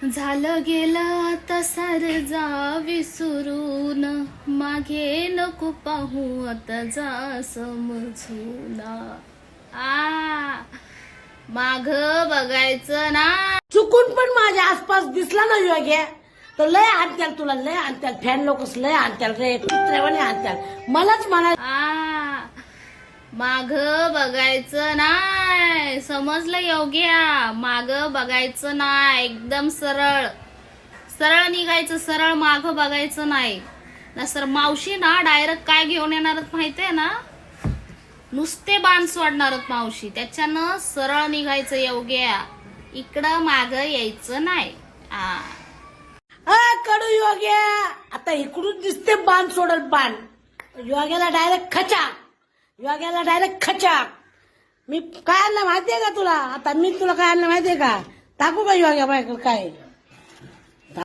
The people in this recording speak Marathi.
झालं गेलं आता सार जा विसरून, मागे नको पाहू आता जा समजूना. माग बघायचं ना. चुकून पण माझ्या आसपास दिसला ना योग्य तर लय आणत्याल तुला, लय आणत्याल. फॅन लोकच लय आणत्याल रे, कुत्र्यावाने आणत्याल. मलाच म्हणा माग बघायचं नाही, समजलं योग्य? माग बघायचं नाही, एकदम सरळ सरळ निघायचं, सरळ माग बघायचं नाही. नसर मावशी ना डायरेक्ट काय घेऊन येणार माहितीये ना, नुसते बाण सोडणार मावशी. त्याच्यानं सरळ निघायचं योग्य, इकडं माग यायचं नाही. कडू योग्य आता इकडून दिसते बाण सोडल बाण. योग्याला डायरेक्ट खचा, योग्याला डायरेक्ट खचा. मी काय आणलं माहितीये का तुला? आता मी तुला काय आणलं माहितीये का? टाकू का योग्या बायकडे काय?